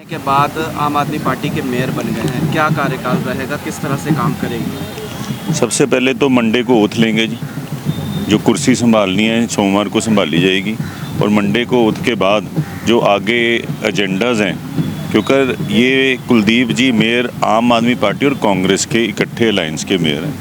के बाद आम आदमी पार्टी के मेयर बन गए हैं, क्या कार्यकाल रहेगा, किस तरह से काम करेंगे? सबसे पहले तो मंडे को ओथ लेंगे जी, जो कुर्सी संभालनी है सोमवार को संभाली जाएगी। और मंडे को ओथ के बाद जो आगे एजेंडाज हैं, क्योंकि ये कुलदीप जी मेयर आम आदमी पार्टी और कांग्रेस के इकट्ठे अलायंस के मेयर हैं,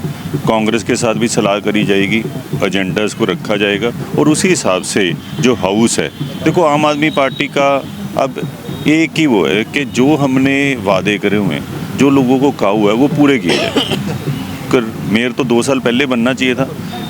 कांग्रेस के साथ भी सलाह करी जाएगी, एजेंडाज को रखा जाएगा और उसी हिसाब से जो हाउस है, देखो आम आदमी पार्टी का अब एक ही वो है कि जो हमने वादे करे हुए हैं, जो लोगों को कहा हुआ है वो पूरे किए जाए। मेयर तो 2 साल पहले बनना चाहिए था,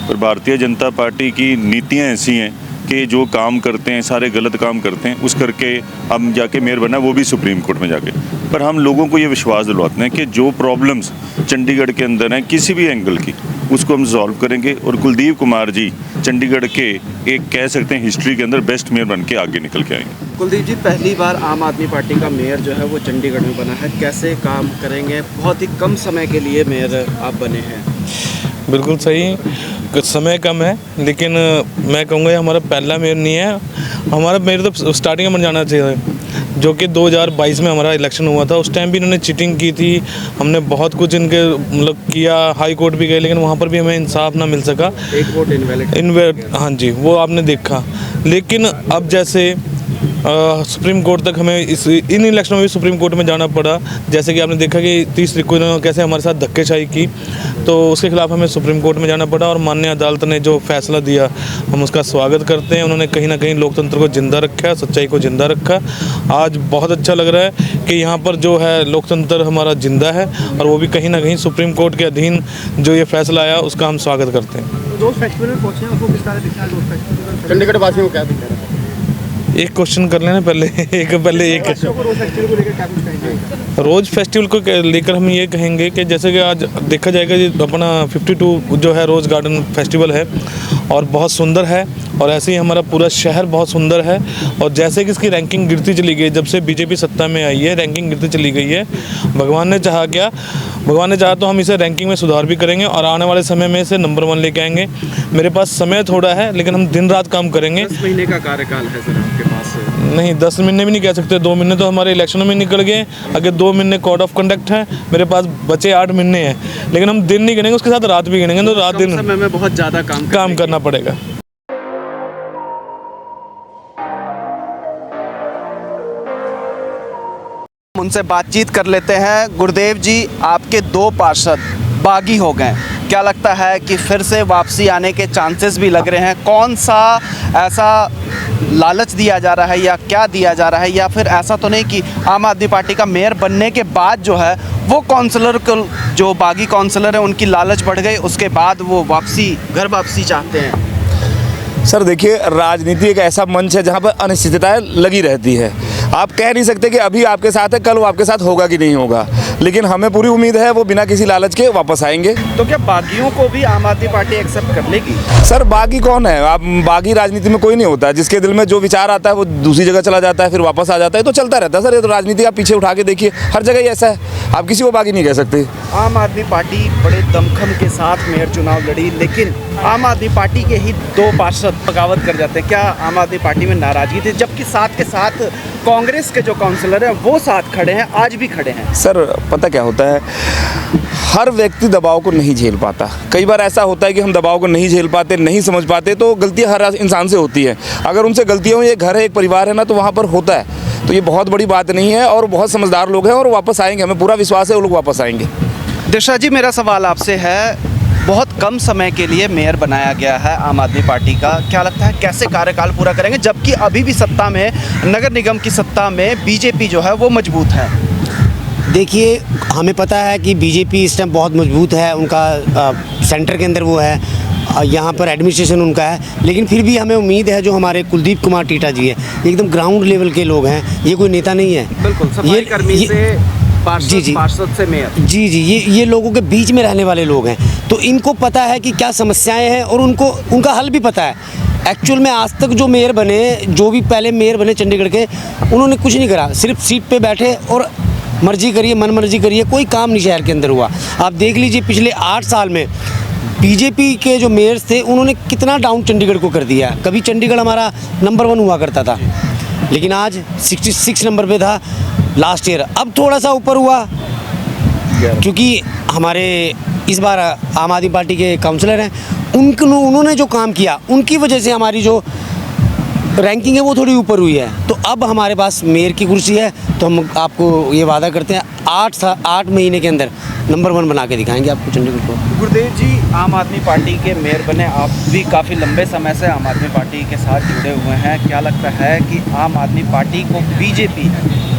पर भारतीय जनता पार्टी की नीतियाँ ऐसी हैं कि जो काम करते हैं सारे गलत काम करते हैं, उस करके हम जाके मेयर बना, वो भी सुप्रीम कोर्ट में जाके। पर हम लोगों को ये विश्वास दिलवाते हैं कि जो प्रॉब्लम्स चंडीगढ़ के अंदर हैं किसी भी एंगल की, उसको हम सॉल्व करेंगे। और कुलदीप कुमार जी चंडीगढ़ के एक कह सकते हैं हिस्ट्री के अंदर बेस्ट मेयर बन के आगे निकल के आएंगे। कुलदीप जी, पहली बार आम आदमी पार्टी का मेयर जो है वो चंडीगढ़ में बना है, कैसे काम करेंगे? बहुत ही कम समय के लिए मेयर आप बने हैं। बिल्कुल सही, कुछ समय कम है, लेकिन मैं कहूँगा ये हमारा पहला मेयर नहीं है। हमारा मेयर तो स्टार्टिंग में बन जाना चाहिए, जो कि 2022 में हमारा इलेक्शन हुआ था। उस टाइम भी इन्होंने चीटिंग की थी, हमने बहुत कुछ इनके मतलब किया, हाई कोर्ट भी गए, लेकिन वहाँ पर भी हमें इंसाफ ना मिल सका। एक वोट इनवैलिड, हाँ जी, वो आपने देखा। लेकिन अब जैसे सुप्रीम कोर्ट तक हमें इन इलेक्शनों में भी सुप्रीम कोर्ट में जाना पड़ा, जैसे कि आपने देखा कि 30 तारीख को इन्होंने कैसे हमारे साथ धक्केशाही की, तो उसके खिलाफ हमें सुप्रीम कोर्ट में जाना पड़ा। और माननीय अदालत ने जो फैसला दिया हम उसका स्वागत करते हैं। उन्होंने कहीं ना कहीं लोकतंत्र को जिंदा रखा, सच्चाई को जिंदा रखा। आज बहुत अच्छा लग रहा है कि यहाँ पर जो है लोकतंत्र हमारा जिंदा है, और वो भी कहीं ना कहीं सुप्रीम कोर्ट के अधीन जो ये फैसला आया उसका हम स्वागत करते हैं। रोज फेस्टिवल में पहुंचे हैं, आपको किस तरह दिखता है रोज फेस्टिवल? चंडीगढ़ वासियों को क्या दिख रहा है? एक क्वेश्चन कर लेना पहले एक रोज़ फेस्टिवल को लेकर हम ये कहेंगे कि जैसे कि आज देखा जाएगा जी अपना 52 जो है रोज़ गार्डन फेस्टिवल है और बहुत सुंदर है, और ऐसे ही हमारा पूरा शहर बहुत सुंदर है। और जैसे कि इसकी रैंकिंग गिरती चली गई, जब से बीजेपी सत्ता में आई है रैंकिंग गिरती चली गई है। भगवान ने चाहा क्या, भगवान ने चाहा तो हम इसे रैंकिंग में सुधार भी करेंगे और आने वाले समय में इसे नंबर 1 लेके आएंगे। मेरे पास समय थोड़ा है, लेकिन हम दिन रात काम करेंगे। 10 महीने का कार्यकाल है सर आपके पास? नहीं, 10 महीने भी नहीं कह सकते, 2 महीने तो हमारे इलेक्शनों में निकल गए। अगर 2 महीने कोड ऑफ कंडक्ट है, मेरे पास बचे 8 महीने हैं, लेकिन हम दिन नहीं गिनेंगे, उसके साथ रात भी गिनेंगे, तो रात दिन समय में बहुत ज़्यादा काम करना पड़ेगा। उनसे बातचीत कर लेते हैं। गुरुदेव जी, आपके 2 पार्षद बागी हो गए, क्या लगता है कि फिर से वापसी आने के चांसेस भी लग रहे हैं? कौन सा ऐसा लालच दिया जा रहा है या क्या दिया जा रहा है, या फिर ऐसा तो नहीं कि आम आदमी पार्टी का मेयर बनने के बाद जो है वो काउंसलर को, जो बागी काउंसलर हैं उनकी लालच बढ़ गई, उसके बाद वो घर वापसी चाहते हैं? सर देखिए, राजनीति एक ऐसा मंच है जहाँ पर अनिश्चितताएं लगी रहती है। आप कह नहीं सकते कि अभी आपके साथ है, कल वो आपके साथ होगा कि नहीं होगा, लेकिन हमें पूरी उम्मीद है वो बिना किसी लालच के वापस आएंगे। तो क्या बागियों को भी आम आदमी पार्टी एक्सेप्ट कर लेगी? सर बागी कौन है? आप बागी राजनीति में कोई नहीं होता, जिसके दिल में जो विचार आता है वो दूसरी जगह चला जाता है, फिर वापस आ जाता है, तो चलता रहता है सर। ये तो राजनीति आप पीछे उठा के देखिए, हर जगह ही ऐसा है, आप किसी को बागी नहीं कह सकते। आम आदमी पार्टी बड़े दमखम के साथ मेयर चुनाव लड़ी, लेकिन आम आदमी पार्टी के ही 2 पार्षद बगावत कर जाते हैं। क्या आम आदमी पार्टी में नाराजगी थी, जबकि साथ के साथ कांग्रेस के जो काउंसलर हैं वो साथ खड़े हैं, आज भी खड़े हैं? सर पता क्या होता है, हर व्यक्ति दबाव को नहीं झेल पाता। कई बार ऐसा होता है कि हम दबाव को नहीं झेल पाते, नहीं समझ पाते, तो गलतियां हर इंसान से होती है। अगर उनसे गलतियां हुई, एक घर है, एक परिवार है ना, तो वहाँ पर होता है, तो ये बहुत बड़ी बात नहीं है। और बहुत समझदार लोग हैं और वापस आएंगे, हमें पूरा विश्वास है वो लोग वापस आएंगे। दिशा जी, मेरा सवाल आपसे है, बहुत कम समय के लिए मेयर बनाया गया है आम आदमी पार्टी का, क्या लगता है कैसे कार्यकाल पूरा करेंगे, जबकि अभी भी सत्ता में, नगर निगम की सत्ता में बीजेपी जो है वो मजबूत है? देखिए, हमें पता है कि बीजेपी इस टाइम बहुत मजबूत है, उनका सेंटर के अंदर वो है, यहाँ पर एडमिनिस्ट्रेशन उनका है, लेकिन फिर भी हमें उम्मीद है जो हमारे कुलदीप कुमार टीटा जी है, एकदम ग्राउंड लेवल के लोग हैं, ये कोई नेता नहीं है। बिल्कुल, सफाई कर्मी से पार्षद से मेयर। जी, ये लोगों के बीच में रहने वाले लोग हैं, तो इनको पता है कि क्या समस्याएं हैं और उनका हल भी पता है। एक्चुअल में आज तक जो मेयर बने, जो भी पहले मेयर बने चंडीगढ़ के, उन्होंने कुछ नहीं करा, सिर्फ सीट पे बैठे और मर्जी करिए, मन मर्जी करिए, कोई काम नहीं शहर के अंदर हुआ। आप देख लीजिए पिछले 8 साल में बीजेपी के जो मेयर्स थे उन्होंने कितना डाउन चंडीगढ़ को कर दिया। कभी चंडीगढ़ हमारा नंबर 1 हुआ करता था, लेकिन आज 66 नंबर पे था। Last year. अब थोड़ा सा ऊपर हुआ क्योंकि हमारे इस बार आम आदमी पार्टी के काउंसलर हैं, उन्होंने जो काम किया उनकी वजह से हमारी जो रैंकिंग है वो थोड़ी ऊपर हुई है। तो अब हमारे पास मेयर की कुर्सी है, तो हम आपको ये वादा करते हैं 8 महीने के अंदर नंबर 1 बना के दिखाएंगे आपको चंडीगढ़ को। गुरुदेव जी, आम आदमी पार्टी के मेयर बने, आप भी काफ़ी लंबे समय से आम आदमी पार्टी के साथ जुड़े हुए हैं। क्या लगता है कि आम आदमी पार्टी को बीजेपी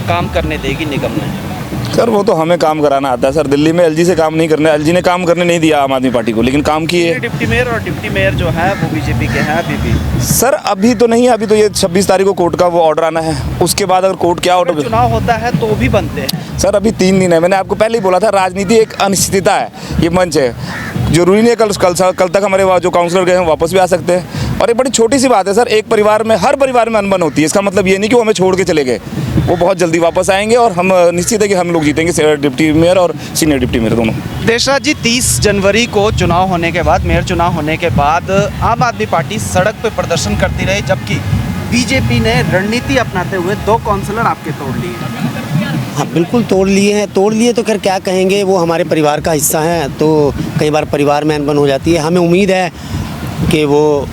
काम करने देगी निगम में? सर वो तो हमें काम कराना आता है सर। दिल्ली में एलजी से काम नहीं करने, एलजी ने काम करने नहीं दिया आम आदमी पार्टी को, लेकिन काम किए। डिप्टी मेयर और डिप्टी मेयर जो है वो बीजेपी के हैं अभी भी। सर अभी तो नहीं है, अभी तो ये 26 तारीख को कोर्ट का वो ऑर्डर आना है, उसके बाद अगर कोर्ट क्या अगर ऑर्डर। चुनाव होता है तो भी बनते हैं सर अभी 3 दिन है, मैंने आपको पहले ही बोला था राजनीति एक अनिश्चितता है, ये मंच है। जरूरी नहीं है कल तक हमारे जो काउंसलर गए हैं वापस भी आ सकते हैं। और एक बड़ी छोटी सी बात है सर, एक परिवार में हर परिवार में अनबन होती है, इसका मतलब ये नहीं कि वो हमें छोड़ के चले गए, वो बहुत जल्दी वापस आएंगे और हम निश्चित है कि हम लोग जीतेंगे, डिप्टी मेयर और सीनियर डिप्टी मेयर दोनों। देशराज जी, 30 जनवरी को चुनाव होने के बाद, मेयर चुनाव होने के बाद आम आदमी पार्टी सड़क पे प्रदर्शन करती रही, जबकि बीजेपी ने रणनीति अपनाते हुए 2 काउंसलर आपके तोड़ लिए। हाँ बिल्कुल तोड़ लिए तो खैर क्या कहेंगे, वो हमारे परिवार का हिस्सा हैं, तो कई बार परिवार में अनबन हो जाती है। हमें उम्मीद है कि वो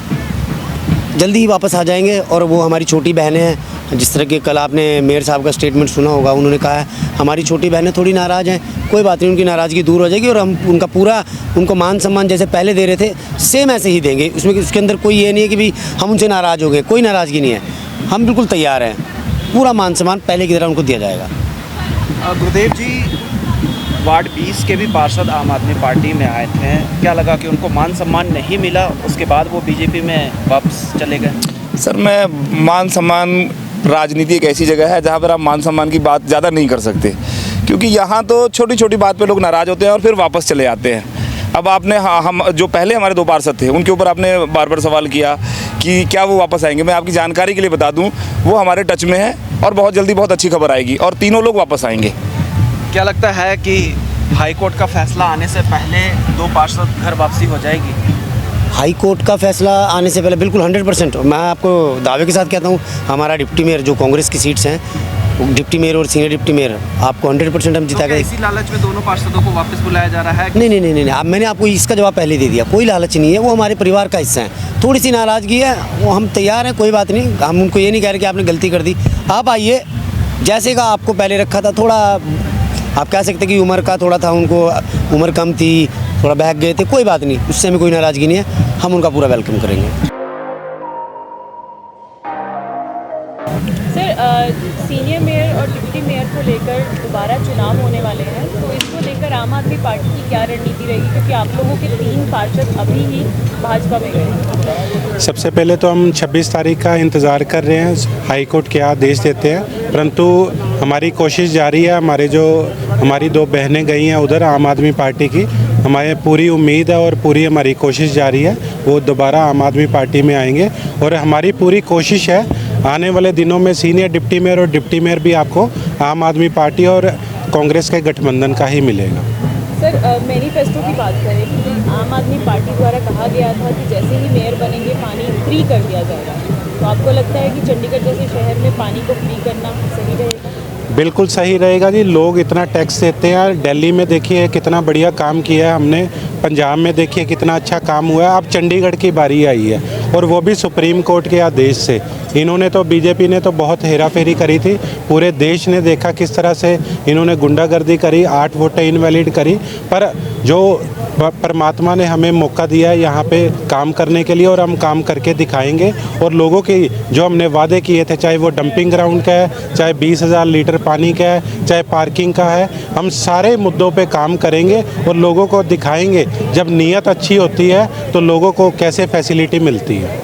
जल्दी ही वापस आ जाएंगे। और वो हमारी छोटी बहनें हैं, जिस तरह के कल आपने मेयर साहब का स्टेटमेंट सुना होगा, उन्होंने कहा है हमारी छोटी बहनें थोड़ी नाराज़ हैं, कोई बात नहीं, उनकी नाराज़गी दूर हो जाएगी और हम उनका पूरा उनको मान सम्मान जैसे पहले दे रहे थे सेम ऐसे ही देंगे। उसके अंदर कोई ये नहीं है कि भी हम उनसे नाराज़ हो गए, कोई नाराज़गी नहीं है, हम बिल्कुल तैयार हैं, पूरा मान सम्मान पहले की तरह उनको दिया जाएगा। गुरुदेव जी, वार्ड 20 के भी पार्षद आम आदमी पार्टी में आए थे, क्या लगा कि उनको मान सम्मान नहीं मिला, उसके बाद वो बीजेपी में वापस चले गए? सर मैं मान सम्मान, राजनीति एक ऐसी जगह है जहाँ पर आप मान सम्मान की बात ज़्यादा नहीं कर सकते, क्योंकि यहाँ तो छोटी छोटी बात पे लोग नाराज़ होते हैं और फिर वापस चले जाते हैं। अब आपने हम जो पहले हमारे 2 पार्षद थे उनके ऊपर आपने बार बार सवाल किया कि क्या वो वापस आएंगे। मैं आपकी जानकारी के लिए बता दूं, वो हमारे टच में है और बहुत जल्दी बहुत अच्छी खबर आएगी और तीनों लोग वापस आएंगे। क्या लगता है कि हाई कोर्ट का फैसला आने से पहले 2 पार्षद घर वापसी हो जाएगी? हाई कोर्ट का फैसला आने से पहले बिल्कुल 100%। मैं आपको दावे के साथ कहता हूँ, हमारा डिप्टी मेयर जो कांग्रेस की सीट्स हैं, डिप्टी मेयर और सीनियर डिप्टी मेयर आपको 100% हम जिता तो गए। इसी लालच में दोनों पार्षदों को वापस बुलाया जा रहा है? नहीं, अब मैंने आपको इसका जवाब पहले दे दिया, कोई लालच नहीं है, वो हमारे परिवार का हिस्सा है। थोड़ी सी नाराज़गी है, वो हम तैयार हैं, कोई बात नहीं, हम उनको ये नहीं कह रहे कि आपने गलती कर दी, आप आइए, जैसे का आपको पहले रखा था, थोड़ा आप कह सकते कि उम्र का थोड़ा था, उनको उम्र कम थी, थोड़ा बहक गए थे, कोई बात नहीं, उससे हमें कोई नाराज़गी नहीं है, हम उनका पूरा वेलकम करेंगे। सर, सीनियर मेयर और डिप्टी मेयर को लेकर दोबारा चुनाव होने वाले हैं, तो इसको लेकर आम आदमी पार्टी की क्या रणनीति रहेगी, क्योंकि आप लोगों के 3 पार्षद अभी ही भाजपा में गए? सबसे पहले तो हम 26 तारीख का इंतज़ार कर रहे हैं, हाई कोर्ट क्या आदेश देते हैं, परंतु हमारी कोशिश जारी है। हमारी 2 बहनें गई हैं उधर आम आदमी पार्टी की, हमारे पूरी उम्मीद है और पूरी हमारी कोशिश जारी है, वो दोबारा आम आदमी पार्टी में आएंगे। और हमारी पूरी कोशिश है आने वाले दिनों में सीनियर डिप्टी मेयर और डिप्टी मेयर भी आपको आम आदमी पार्टी और कांग्रेस के गठबंधन का ही मिलेगा। सर, मैनिफेस्टो की बात करें कि आम आदमी पार्टी द्वारा कहा गया था कि जैसे ही मेयर बनेंगे पानी फ्री कर दिया जाएगा, तो आपको लगता है कि चंडीगढ़ जैसे शहर में पानी को फ्री करना सही रहेगा? बिल्कुल सही रहेगा जी, लोग इतना टैक्स देते हैं, दिल्ली में देखिए कितना बढ़िया काम किया है हमने, पंजाब में देखिए कितना अच्छा काम हुआ है, अब चंडीगढ़ की बारी आई है और वो भी सुप्रीम कोर्ट के आदेश से। इन्होंने तो बीजेपी ने तो बहुत हेराफेरी करी थी, पूरे देश ने देखा किस तरह से इन्होंने गुंडागर्दी करी, 8 वोटें इनवैलिड करी, पर जो परमात्मा ने हमें मौका दिया है यहाँ पे काम करने के लिए और हम काम करके दिखाएंगे। और लोगों की जो हमने वादे किए थे, चाहे वो डंपिंग ग्राउंड का है, चाहे 20,000 लीटर पानी का है, चाहे पार्किंग का है, हम सारे मुद्दों पे काम करेंगे और लोगों को दिखाएंगे जब नीयत अच्छी होती है तो लोगों को कैसे फैसिलिटी मिलती है।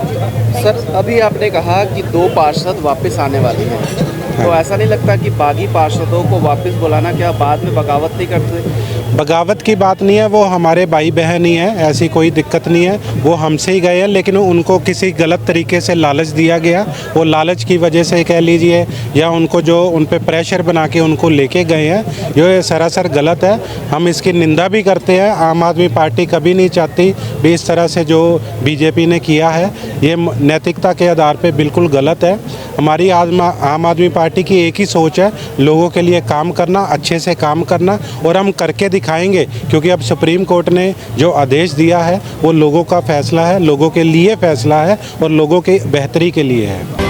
सर, अभी आपने कहा कि 2 पार्षद वापस आने वाले हैं, तो ऐसा नहीं लगता कि बागी पार्षदों को वापस बुलाना क्या बाद में बगावत नहीं करते? बगावत की बात नहीं है, वो हमारे भाई बहन ही हैं, ऐसी कोई दिक्कत नहीं है। वो हमसे ही गए हैं, लेकिन उनको किसी गलत तरीके से लालच दिया गया। वो लालच की वजह से कह लीजिए, या उनको जो उन पे प्रेशर बना के उनको लेके गए हैं, ये सरासर गलत है। हम इसकी निंदा भी करते हैं। आम आदमी पार्टी कभी नहीं चाहती भी इस तरह से जो बीजेपी ने किया है, ये नैतिकता के आधार पे बिल्कुल गलत है। हमारी आम आदमी पार्टी की एक ही सोच है, लोगों के लिए काम करना, अच्छे से काम करना, और हम करके दिखाएंगे, क्योंकि अब सुप्रीम कोर्ट ने जो आदेश दिया है वो लोगों का फैसला है, लोगों के लिए फैसला है और लोगों की बेहतरी के लिए है।